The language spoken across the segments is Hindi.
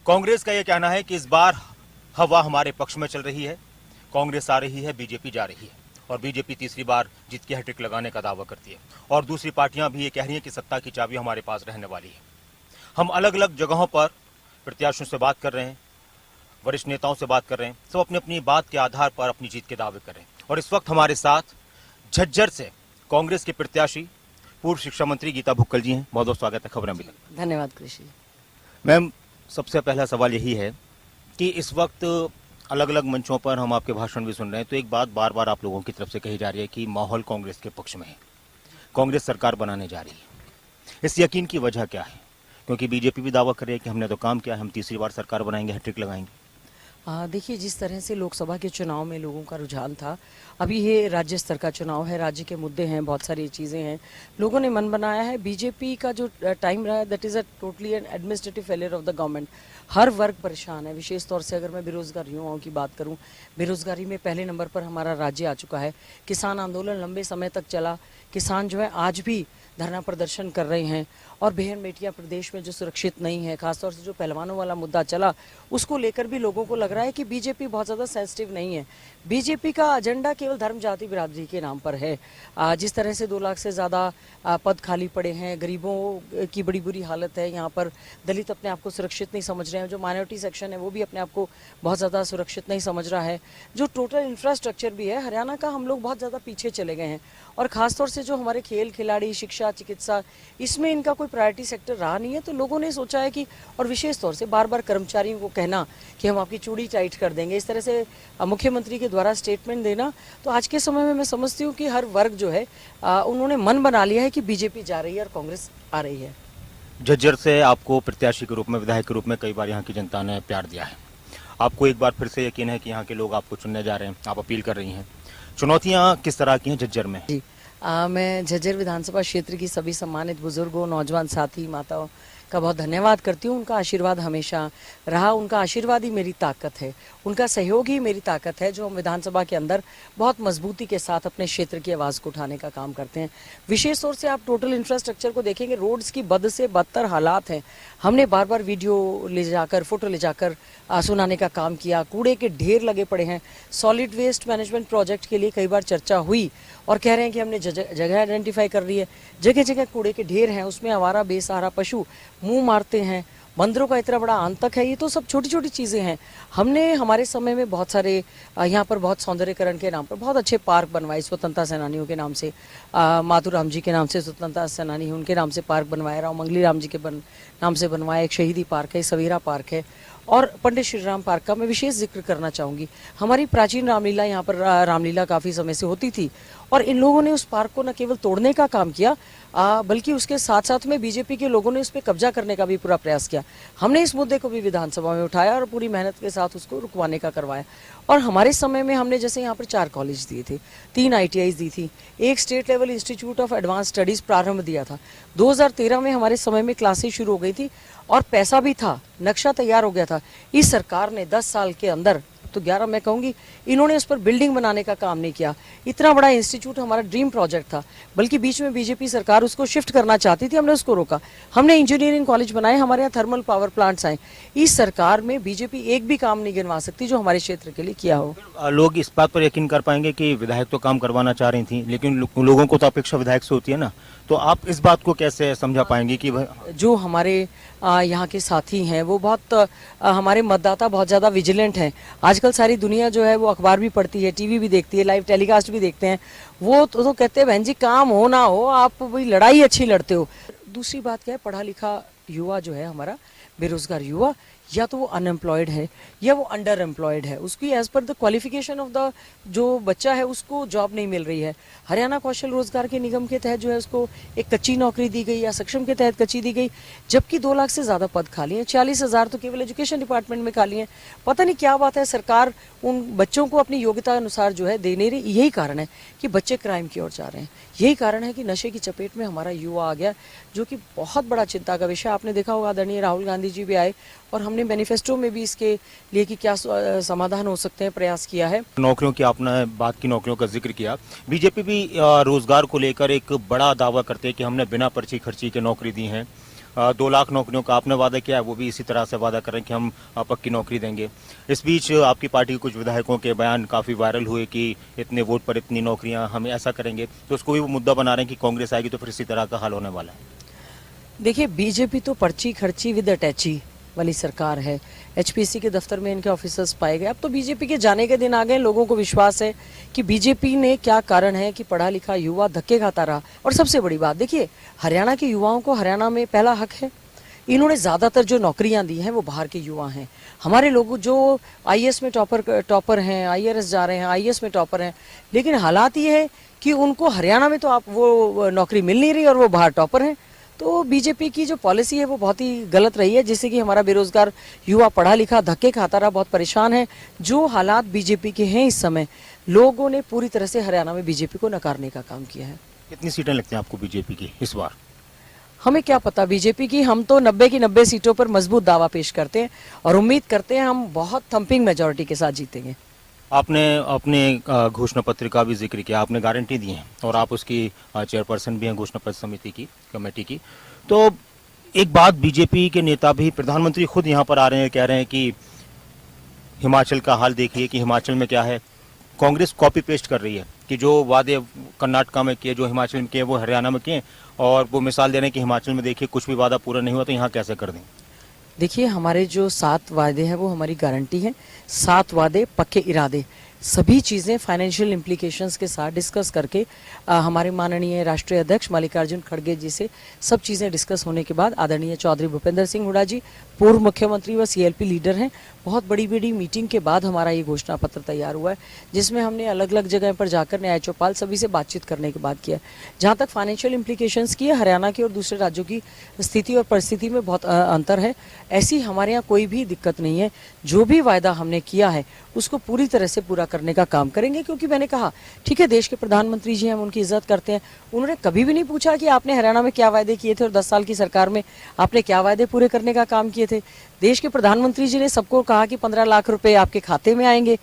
कांग्रेस का यह कहना है कि इस बार हवा हमारे पक्ष में चल रही है। कांग्रेस आ रही है, बीजेपी जा रही है और बीजेपी तीसरी बार जीत की हैट्रिक लगाने का दावा करती है और दूसरी पार्टियां भी ये कह रही हैं कि सत्ता की चाबी हमारे पास रहने वाली है। हम अलग अलग जगहों पर प्रत्याशियों से बात कर रहे हैं, वरिष्ठ नेताओं से बात कर रहे हैं, सब अपनी अपनी बात के आधार पर अपनी जीत के दावे कर रहे हैं। और इस वक्त हमारे साथ झज्जर से कांग्रेस के प्रत्याशी पूर्व शिक्षा मंत्री गीता भुक्कल जी हैं। बहुत बहुत स्वागत है खबरें में। धन्यवाद कृषि। मैम, सबसे पहला सवाल यही है कि इस वक्त अलग अलग मंचों पर हम आपके भाषण भी सुन रहे हैं, तो एक बात बार बार आप लोगों की तरफ से कही जा रही है कि माहौल कांग्रेस के पक्ष में है, कांग्रेस सरकार बनाने जा रही है। इस यकीन की वजह क्या है? क्योंकि बीजेपी भी दावा कर रही है कि हमने तो काम किया, हम तीसरी बार सरकार बनाएंगे, हैट्रिक लगाएंगे। देखिए, जिस तरह से लोकसभा के चुनाव में लोगों का रुझान था, अभी ये राज्य स्तर का चुनाव है, राज्य के मुद्दे हैं, बहुत सारी चीज़ें हैं, लोगों ने मन बनाया है। बीजेपी का जो टाइम रहा है, that is a totally an administrative failure of the government. हर वर्ग परेशान है, विशेष तौर से अगर मैं बेरोजगार युवाओं की बात करूं, बेरोजगारी में पहले नंबर पर हमारा राज्य आ चुका है। किसान आंदोलन लंबे समय तक चला, किसान जो है आज भी धरना प्रदर्शन कर रहे हैं और बहन बेटियां प्रदेश में जो सुरक्षित नहीं है, खासतौर से जो पहलवानों वाला मुद्दा चला, उसको लेकर भी लोगों को लग रहा है कि बीजेपी बहुत ज़्यादा सेंसिटिव नहीं है। बीजेपी का एजेंडा केवल धर्म जाति बिरादरी के नाम पर है। जिस तरह से 2 लाख से ज़्यादा पद खाली पड़े हैं, गरीबों की बड़ी बुरी हालत है, यहाँ पर दलित अपने आप को सुरक्षित नहीं समझ रहे हैं, जो माइनॉरिटी सेक्शन है वो भी अपने आप को बहुत ज़्यादा सुरक्षित नहीं समझ रहा है, जो टोटल इंफ्रास्ट्रक्चर भी है हरियाणा का, हम लोग बहुत ज़्यादा पीछे चले गए हैं। और ख़ासतौर से जो हमारे खेल खिलाड़ी, शिक्षा, चिकित्सा, इसमें इनका कोई प्रायोरिटी सेक्टर रहा नहीं है। तो लोगों ने सोचा है कि, और विशेष तौर से बार बार कर्मचारियों को कहना कि हम आपकी चूड़ी टाइट कर देंगे, इस तरह से मुख्यमंत्री के द्वारा स्टेटमेंट देना, तो आज के समय में मैं समझती हूँ कि हर वर्ग जो है उन्होंने मन बना लिया है कि बीजेपी जा रही है और कांग्रेस आ रही है। झज्जर से आपको प्रत्याशी के रूप में, विधायक के रूप में कई बार यहाँ की जनता ने प्यार दिया है। आपको एक बार फिर से यकीन है कि यहाँ के लोग आपको चुनने जा रहे हैं, आप अपील कर रही हैं। चुनौतियाँ किस तरह की हैं झज्जर में? जी, मैं झज्जर विधानसभा क्षेत्र की सभी सम्मानित बुजुर्गों, नौजवान साथी, माताओं का बहुत धन्यवाद करती हूँ। उनका आशीर्वाद हमेशा रहा, उनका आशीर्वाद ही मेरी ताकत है, उनका सहयोग ही मेरी ताकत है, जो हम विधानसभा के अंदर बहुत मजबूती के साथ अपने क्षेत्र की आवाज़ को उठाने का काम करते हैं। विशेष तौर से आप टोटल इंफ्रास्ट्रक्चर को देखेंगे, रोड्स की बद से बदतर हालात हैं। हमने बार बार वीडियो ले जाकर, फोटो ले जाकर सुनाने का काम किया। कूड़े के ढेर लगे पड़े हैं। सॉलिड वेस्ट मैनेजमेंट प्रोजेक्ट के लिए कई बार चर्चा हुई और कह रहे हैं कि हमने जगह आइडेंटिफाई कर रही है, जगह जगह कूड़े के ढेर हैं, उसमें आवारा बेसहारा पशु मुंह मारते हैं, मंदिरों का इतना बड़ा आंतक है। ये तो सब छोटी छोटी चीज़ें हैं। हमने हमारे समय में बहुत सारे यहाँ पर बहुत सौंदर्यकरण के नाम पर बहुत अच्छे पार्क बनवाए, स्वतंत्रता सेनानियों के नाम से, माधुराम जी के नाम से स्वतंत्रता सेनानी है, उनके नाम से पार्क बनवाया, राव मंगली राम जी के नाम से बनवाया, एक शहीदी पार्क है, सवेरा पार्क है, और पंडित श्री राम पार्क का मैं विशेष जिक्र करना चाहूँगी। हमारी प्राचीन रामलीला, यहाँ पर रामलीला काफ़ी समय से होती थी और इन लोगों ने उस पार्क को न केवल तोड़ने का काम किया, बल्कि उसके साथ साथ में बीजेपी के लोगों ने उस पर कब्जा करने का भी पूरा प्रयास किया। हमने इस मुद्दे को भी विधानसभा में उठाया और पूरी मेहनत के साथ उसको रुकवाने का करवाया। और हमारे समय में हमने जैसे यहाँ पर 4 कॉलेज दिए थे, 3 ITIs दी थी, एक state level institute of advance studies प्रारंभ दिया था। 2013 में हमारे समय में क्लासेस शुरू हो गई थी और पैसा भी था, नक्शा तैयार हो गया था। इस सरकार ने 10 साल के अंदर, तो 11 मैं कहूँगी, इन्होंने उस पर बिल्डिंग बनाने का काम नहीं किया। इतना बड़ा इंस्टीट्यूट हमारा ड्रीम प्रोजेक्ट था, बल्कि बीच में बीजेपी सरकार उसको शिफ्ट करना चाहती थी, हमने उसको रोका। हमने इंजीनियरिंग कॉलेज बनाए, हमारे यहाँ थर्मल पावर प्लांट्स आए। इस सरकार में बीजेपी एक भी काम नहीं गिनवा सकती जो हमारे क्षेत्र के लिए किया हो। लोग इस बात पर यकीन कर पाएंगे कि विधायक तो काम करवाना चाह रही थी, लेकिन लोगों को तो अपेक्षा विधायक से होती है ना, तो आप इस बात को कैसे समझा पाएंगे कि जो हमारे यहाँ के साथी हैं वो बहुत हमारे मतदाता बहुत ज़्यादा विजिलेंट हैं। आजकल सारी दुनिया जो है वो अखबार भी पढ़ती है, टीवी भी देखती है, लाइव टेलीकास्ट भी देखते हैं। वो तो कहते हैं बहन जी काम हो ना हो आप वही लड़ाई अच्छी लड़ते हो। दूसरी बात क्या है, पढ़ा लिखा युवा जो है हमारा, बेरोजगार युवा, या तो वो अनएम्प्लॉयड है या वो अंडर एम्प्लॉयड है, उसकी as per the qualification of the जो बच्चा है उसको जॉब नहीं मिल रही है। हरियाणा कौशल रोजगार के निगम के तहत जो है उसको एक कच्ची नौकरी दी गई या सक्षम के तहत कच्ची दी गई, जबकि 2 लाख से ज़्यादा पद खाली हैं, 40,000 तो केवल एजुकेशन डिपार्टमेंट में खाली हैं। पता नहीं क्या बात है, सरकार उन बच्चों को अपनी योग्यता अनुसार जो है दे नहीं रही। यही कारण है कि बच्चे क्राइम की ओर जा रहे हैं, यही कारण है कि नशे की चपेट में हमारा युवा आ गया, जो कि बहुत बड़ा चिंता का विषय। आपने देखा होगा आदरणीय राहुल गांधी जी भी आए और हमने मैनिफेस्टो में भी इसके लिए कि क्या समाधान हो सकते हैं प्रयास किया है। नौकरियों की आपने बात की, नौकरियों का जिक्र किया, बीजेपी भी रोजगार को लेकर एक बड़ा दावा करते हैं कि हमने बिना पर्ची खर्ची के नौकरी दी हैं, 2 लाख नौकरियों का आपने वादा किया है, वो भी इसी तरह से वादा कर रहे हैं कि हम पक्की नौकरी देंगे। इस बीच आपकी पार्टी के कुछ विधायकों के बयान काफ़ी वायरल हुए कि इतने वोट पर इतनी नौकरियां, हम ऐसा करेंगे, तो उसको भी वो मुद्दा बना रहे हैं कि कांग्रेस आएगी तो फिर इसी तरह का हाल होने वाला है। देखिए, बीजेपी तो पर्ची खर्ची विद अटैची वाली सरकार है। एचपीसी के दफ्तर में इनके ऑफिसर्स पाए गए। अब तो बीजेपी के जाने के दिन आ गए। लोगों को विश्वास है कि बीजेपी ने क्या कारण है कि पढ़ा लिखा युवा धक्के खाता रहा। और सबसे बड़ी बात देखिए, हरियाणा के युवाओं को हरियाणा में पहला हक है। इन्होंने ज्यादातर जो नौकरियां दी हैं वो बाहर के युवा हैं। हमारे लोग जो आईएएस में टॉपर हैं, आईआरएस जा रहे हैं, आईएएस में टॉपर हैं, लेकिन हालात ये है कि उनको हरियाणा में तो आप वो नौकरी मिल नहीं रही और वो बाहर टॉपर हैं। तो बीजेपी की जो पॉलिसी है वो बहुत ही गलत रही है, जिससे कि हमारा बेरोजगार युवा पढ़ा लिखा धक्के खाता रहा, बहुत परेशान है। जो हालात बीजेपी के हैं इस समय, लोगों ने पूरी तरह से हरियाणा में बीजेपी को नकारने का काम किया है। कितनी सीटें लगती हैं आपको बीजेपी की इस बार? हमें क्या पता बीजेपी की, हम तो 90 की 90 सीटों पर मजबूत दावा पेश करते हैं और उम्मीद करते हैं हम बहुत थम्पिंग मेजोरिटी के साथ जीतेंगे। आपने अपने घोषणा पत्र का भी जिक्र किया, आपने गारंटी दी है और आप उसकी चेयरपर्सन भी हैं घोषणा पत्र समिति की, कमेटी की। तो एक बात, बीजेपी के नेता भी, प्रधानमंत्री खुद यहाँ पर आ रहे हैं, कह रहे हैं कि हिमाचल का हाल देखिए कि हिमाचल में क्या है। कांग्रेस कॉपी पेस्ट कर रही है कि जो वादे कर्नाटका में किए, जो हिमाचल में किए, वो हरियाणा में किए, और वो मिसाल दे रहे हैं कि हिमाचल में देखिए कुछ भी वादा पूरा नहीं हुआ तो यहाँ कैसे कर दें। देखिए, हमारे जो 7 वादे हैं वो हमारी गारंटी है। 7 वादे, पक्के इरादे, सभी चीज़ें फाइनेंशियल इम्प्लीकेशंस के साथ डिस्कस करके हमारे माननीय राष्ट्रीय अध्यक्ष मल्लिकार्जुन खड़गे जी से सब चीज़ें डिस्कस होने के बाद आदरणीय चौधरी भूपेंद्र सिंह हुड्डा जी पूर्व मुख्यमंत्री व सीएलपी लीडर हैं, बहुत बड़ी बड़ी मीटिंग के बाद हमारा ये घोषणा पत्र तैयार हुआ है, जिसमें हमने अलग अलग जगह पर जाकर न्याय चौपाल सभी से बातचीत करने के बाद किया। जहाँ तक फाइनेंशियल इम्प्लीकेशंस की है, हरियाणा की और दूसरे राज्यों की स्थिति और परिस्थिति में बहुत अंतर है। ऐसी हमारे यहाँ कोई भी दिक्कत नहीं है। जो भी वायदा हमने किया है उसको पूरी तरह से पूरा करने का काम करेंगे, क्योंकि मैंने कहा ठीक है, देश के प्रधानमंत्री जी, हम उनकी इज्जत करते हैं। उन्होंने कभी भी नहीं पूछा कि आपने हरियाणा में क्या वायदे किए थे और 10 साल की सरकार में आपने क्या वायदे पूरे करने का काम किए थे। देश के प्रधानमंत्री जी ने सबको कहा कि 15 लाख रुपए आपके खाते में आएंगे।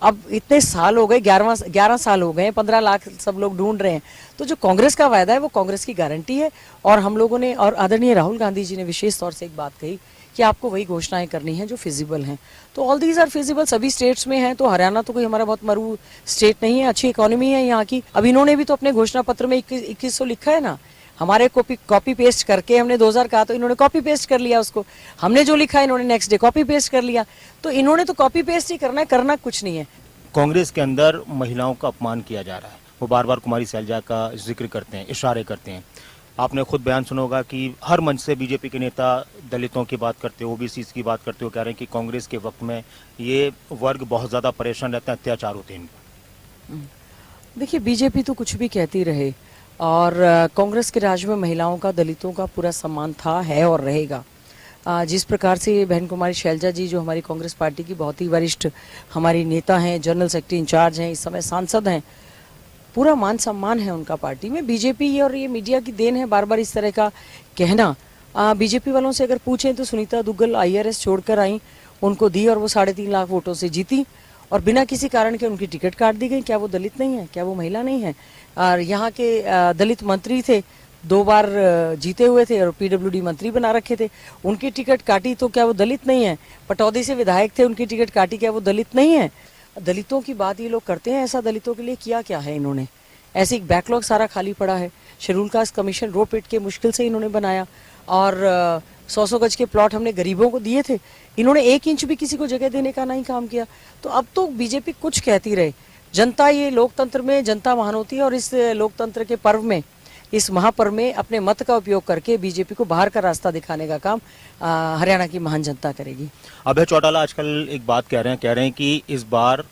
अब इतने साल हो गए, 11 साल हो गए, 15 लाख सब लोग ढूंढ रहे हैं। तो जो कांग्रेस का वायदा है वो कांग्रेस की गारंटी है। और हम लोगों ने, और आदरणीय राहुल गांधी जी ने विशेष तौर से एक बात कही कि आपको वही घोषणाएं करनी है जो फिजिबल हैं। तो ऑल दीज आर फिजिबल, सभी स्टेट्स में हैं। तो हरियाणा तो कोई हमारा बहुत मरू स्टेट नहीं है, अच्छी इकोनॉमी है यहाँ की। अब इन्होंने भी तो अपने घोषणा पत्र में 2100 लिखा है ना, हमारे कॉपी पेस्ट करके, हमने 2000 कहा तो इन्होंने कॉपी पेस्ट कर लिया उसको, हमने जो लिखा है इन्होंने नेक्स्ट डे कॉपी पेस्ट कर लिया। तो इन्होंने तो कॉपी पेस्ट ही करना है, करना कुछ नहीं है। कांग्रेस के अंदर महिलाओं का अपमान किया जा रहा है, वो बार बार कुमारी सैलजा का जिक्र करते हैं, इशारे करते हैं। आपने खुद बयान सुना होगा कि हर मंच से बीजेपी के नेता दलितों की बात करते हो, ओबीसी की बात करते हो, कह रहे हैं कि कांग्रेस के वक्त में ये वर्ग बहुत ज़्यादा परेशान रहते हैं, अत्याचार होते हैं इन पर। देखिए, बीजेपी तो कुछ भी कहती रहे, और कांग्रेस के राज में महिलाओं का, दलितों का पूरा सम्मान था, है और रहेगा। जिस प्रकार से बहन कुमारी शैलजा जी, जो हमारी कांग्रेस पार्टी की बहुत ही वरिष्ठ हमारी नेता हैं, जनरल सेक्रेटरी इंचार्ज हैं, इस समय सांसद हैं, पूरा मान सम्मान है उनका पार्टी में। बीजेपी और ये मीडिया की देन है बार बार इस तरह का कहना। बीजेपी वालों से अगर पूछें तो सुनीता दुग्गल आईआरएस छोड़कर आई, उनको दी और वो 3.5 लाख वोटों से जीती, और बिना किसी कारण के उनकी टिकट काट दी गई। क्या वो दलित नहीं है? क्या वो महिला नहीं है? और यहाँ के दलित मंत्री थे, 2 बार जीते हुए थे और पीडब्ल्यूडी मंत्री बना रखे थे, उनकी टिकट काटी, तो क्या वो दलित नहीं है? पटौदी से विधायक थे, उनकी टिकट काटी, क्या वो दलित नहीं है? दलितों की बात ये लोग करते हैं, ऐसा दलितों के लिए किया क्या है इन्होंने? ऐसे एक बैकलॉग सारा खाली पड़ा है। शेड्यूल कास्ट कमीशन रो पिट के मुश्किल से इन्होंने बनाया, और 100 गज के प्लॉट हमने गरीबों को दिए थे, इन्होंने 1 इंच भी किसी को जगह देने का नहीं काम किया। तो अब तो बीजेपी कुछ कहती रहे, जनता, ये लोकतंत्र में जनता महान होती है, और इस लोकतंत्र के पर्व में, इस महापर्व में अपने मत का उपयोग करके बीजेपी को बाहर का रास्ता दिखाने का काम हरियाणा की महान जनता करेगी। अभय चौटाला आजकल एक बात कह रहे हैं कि इस बार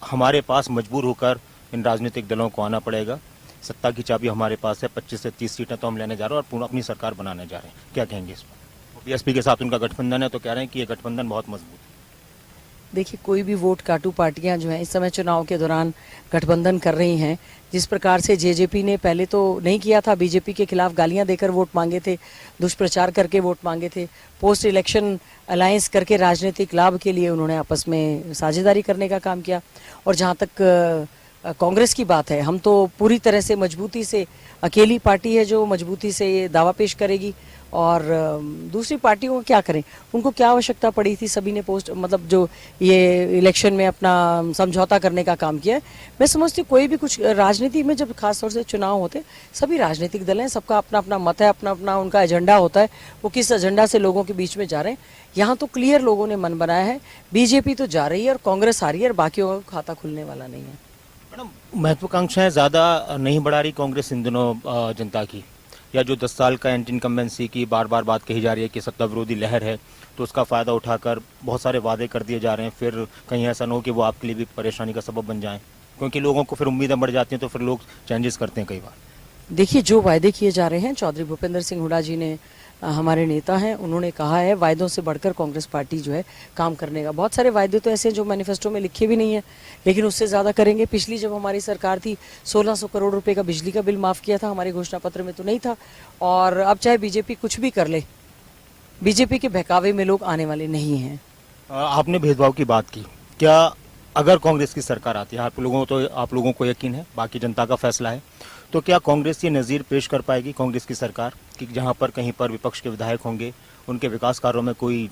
हमारे पास मजबूर होकर इन राजनीतिक दलों को आना पड़ेगा, सत्ता की चाबी हमारे पास है, 25 से 30 सीटें तो हम लेने जा रहे हैं और पूर्ण अपनी सरकार बनाने जा रहे हैं। क्या कहेंगे इस पर? बीएसपी के साथ उनका गठबंधन है, तो कह रहे हैं कि ये गठबंधन बहुत मजबूत है। देखिए, कोई भी वोट काटू पार्टियां जो हैं इस समय चुनाव के दौरान गठबंधन कर रही हैं। जिस प्रकार से जेजेपी ने पहले तो नहीं किया था, बीजेपी के खिलाफ गालियां देकर वोट मांगे थे, दुष्प्रचार करके वोट मांगे थे, पोस्ट इलेक्शन अलायंस करके राजनीतिक लाभ के लिए उन्होंने आपस में साझेदारी करने का काम किया। और जहां तक कांग्रेस की बात है, हम तो पूरी तरह से मजबूती से, अकेली पार्टी है जो मजबूती से ये दावा पेश करेगी और दूसरी पार्टियों को क्या करें, उनको क्या आवश्यकता पड़ी थी, सभी ने पोस्ट मतलब जो ये इलेक्शन में अपना समझौता करने का काम किया है। मैं समझती हूँ कोई भी कुछ राजनीति में जब खासतौर से चुनाव होते, सभी राजनीतिक दल हैं, सबका अपना अपना मत है, अपना अपना उनका एजेंडा होता है, वो किस एजेंडा से लोगों के बीच में जा रहे हैं। यहाँ तो क्लियर लोगों ने मन बनाया है, बीजेपी तो जा रही है और कांग्रेस आ रही है और बाकियों का खाता खुलने वाला नहीं है। मैडम, महत्वाकांक्षाएं ज्यादा नहीं बढ़ा रही कांग्रेस इन दिनों जनता की, या जो 10 साल का एंटी इनकम्बेंसी की बार बार बात कही जा रही है कि सत्ता विरोधी लहर है, तो उसका फायदा उठाकर बहुत सारे वादे कर दिए जा रहे हैं, फिर कहीं ऐसा न हो कि वो आपके लिए भी परेशानी का सबब बन जाएं, क्योंकि लोगों को फिर उम्मीदें बढ़ जाती हैं तो फिर लोग चेंजेस करते हैं कई बार। देखिए, जो वायदे किए जा रहे हैं, चौधरी भूपेंद्र सिंह हुड्डा जी ने हमारे नेता हैं, उन्होंने कहा है वायदों से बढ़कर कांग्रेस पार्टी जो है काम करने का। बहुत सारे वायदे तो ऐसे हैं जो मैनिफेस्टो में लिखे भी नहीं है, लेकिन उससे ज़्यादा करेंगे। पिछली जब हमारी सरकार थी 1600 करोड़ रुपए का बिजली का बिल माफ़ किया था, हमारे घोषणा पत्र में तो नहीं था। और अब चाहे बीजेपी कुछ भी कर ले, बीजेपी के बहकावे में लोग आने वाले नहीं हैं। आपने भेदभाव की बात की, क्या अगर कांग्रेस की सरकार आती है, आप लोगों को यकीन है, बाकी जनता का फैसला है, तो क्या कांग्रेस ये नज़ीर पेश कर पाएगी कांग्रेस की सरकार कि जहां पर कहीं पर विपक्ष के विधायक होंगे, उनके विकास कार्यों में कोई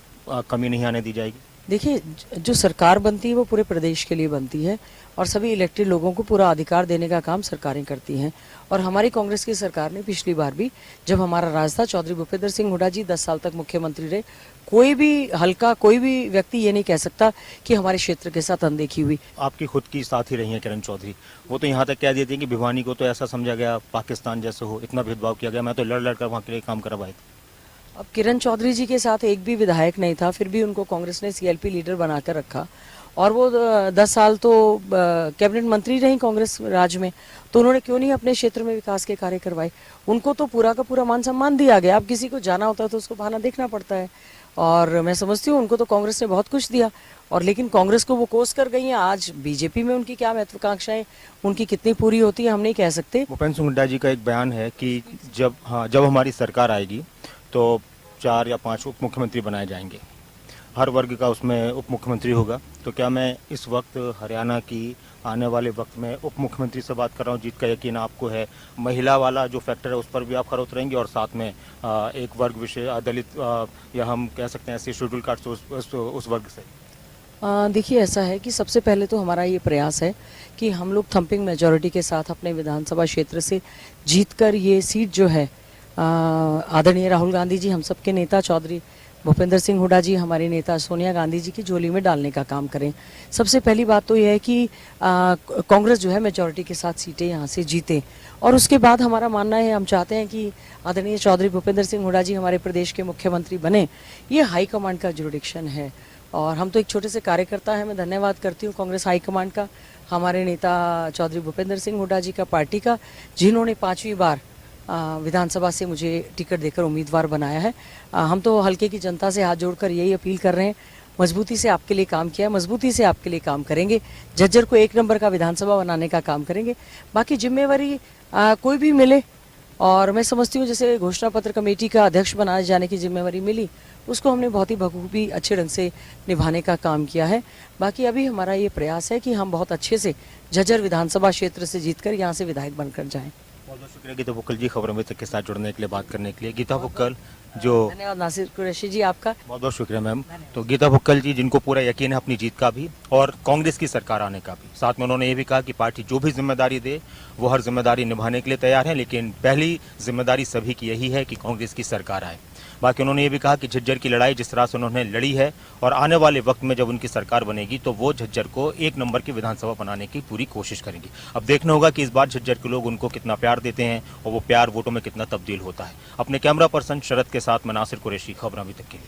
कमी नहीं आने दी जाएगी? देखिए, जो सरकार बनती है वो पूरे प्रदेश के लिए बनती है और सभी इलेक्टेड लोगों को पूरा अधिकार देने का काम सरकारें करती हैं। और हमारी कांग्रेस की सरकार ने पिछली बार भी, जब हमारा राज था, चौधरी भूपेंद्र सिंह हुड्डा जी 10 साल तक मुख्यमंत्री रहे। कोई भी व्यक्ति ये नहीं कह सकता कि हमारे क्षेत्र के साथ अनदेखी हुई। आपकी खुद की साथी रही हैं किरण चौधरी, वो तो यहाँ तक कह देती हैं कि भिवानी को तो ऐसा समझा गया पाकिस्तान जैसे हो, इतना भेदभाव किया गया, मैं तो लड़ लड़ कर वहाँ के लिए काम करवाए थे। अब किरण चौधरी जी के साथ एक भी विधायक नहीं था, फिर भी उनको कांग्रेस ने सीएलपी लीडर बनाकर रखा और वो 10 साल तो कैबिनेट मंत्री रही कांग्रेस राज में, तो उन्होंने क्यों नहीं अपने क्षेत्र में विकास के कार्य करवाए? उनको तो पूरा का पूरा मान सम्मान दिया गया। अब किसी को जाना होता है तो उसको बहाना देखना पड़ता है, और मैं समझती हूँ उनको तो कांग्रेस ने बहुत कुछ दिया, और लेकिन कांग्रेस को वो कोस कर गई हैं। आज बीजेपी में उनकी क्या महत्वाकांक्षाएं, उनकी कितनी पूरी होती है, हम नहीं कह सकते। भूपेंद्र सिंह हुड्डा जी का एक बयान है कि जब हमारी सरकार आएगी तो 4 या 5 उप मुख्यमंत्री बनाए जाएंगे, हर वर्ग का उसमें उप मुख्यमंत्री होगा। तो क्या मैं इस वक्त हरियाणा की आने वाले वक्त में उप मुख्यमंत्री से बात कर रहा हूँ, जीत का यकीन आपको है, महिला वाला जो फैक्टर है उस पर भी आप खड़े उतरेंगे, और साथ में एक वर्ग विशेष दलित या हम कह सकते हैं ऐसे शेड्यूल कास्ट उस वर्ग से? देखिए, ऐसा है कि सबसे पहले तो हमारा ये प्रयास है कि हम लोग थम्पिंग मेजॉरिटी के साथ अपने विधानसभा क्षेत्र से जीतकर ये सीट जो है आदरणीय राहुल गांधी जी, हम सबके नेता चौधरी भूपेंद्र सिंह हुड्डा जी, हमारे नेता सोनिया गांधी जी की झोली में डालने का काम करें। सबसे पहली बात तो यह है कि कांग्रेस जो है मेजॉरिटी के साथ सीटें यहाँ से जीते, और उसके बाद हमारा मानना है, हम चाहते हैं कि आदरणीय चौधरी भूपेंद्र सिंह हुड्डा जी हमारे प्रदेश के मुख्यमंत्री बने। ये हाईकमांड का जुरिडिक्शन है और हम तो एक छोटे से कार्यकर्ता हैं। मैं धन्यवाद करती हूँ कांग्रेस हाईकमांड का, हमारे नेता चौधरी भूपेंद्र सिंह हुड्डा जी का, पार्टी का, जिन्होंने 5वीं बार विधानसभा से मुझे टिकट देकर उम्मीदवार बनाया है। हम तो हल्के की जनता से हाथ जोड़कर यही अपील कर रहे हैं, मजबूती से आपके लिए काम किया है, मजबूती से आपके लिए काम करेंगे, झज्जर को 1 नंबर का विधानसभा बनाने का काम करेंगे। बाकी जिम्मेवारी कोई भी मिले, और मैं समझती हूँ जैसे घोषणा पत्र कमेटी का अध्यक्ष बनाए जाने की जिम्मेवारी मिली, उसको हमने बहुत ही बखूबी अच्छे ढंग से निभाने का काम किया है। बाकी अभी हमारा ये प्रयास है कि हम बहुत अच्छे से झज्जर विधानसभा क्षेत्र से जीतकर यहाँ से विधायक बनकर जाएं। बहुत बहुत शुक्रिया गीता भुक्कल जी, खबर अमृत के साथ जुड़ने के लिए, बात करने के लिए। गीता भुक्कल जो धन्यवाद नासिर कुरैशी जी आपका। बहुत बहुत शुक्रिया मैम। तो गीता भुक्कल जी, जिनको पूरा यकीन है अपनी जीत का भी और कांग्रेस की सरकार आने का भी, साथ में उन्होंने ये भी कहा कि पार्टी जो भी जिम्मेदारी दे वो हर जिम्मेदारी निभाने के लिए तैयार है, लेकिन पहली जिम्मेदारी सभी की यही है कि कांग्रेस की सरकार आए। बाकी उन्होंने ये भी कहा कि झज्जर की लड़ाई जिस तरह से उन्होंने लड़ी है, और आने वाले वक्त में जब उनकी सरकार बनेगी तो वो झज्जर को 1 नंबर की विधानसभा बनाने की पूरी कोशिश करेंगी। अब देखना होगा कि इस बार झज्जर के लोग उनको कितना प्यार देते हैं और वो प्यार वोटों में कितना तब्दील होता है। अपने कैमरा पर्सन शरद के साथ मैं नासिर कुरैशी, खबर अभी तक के लिए।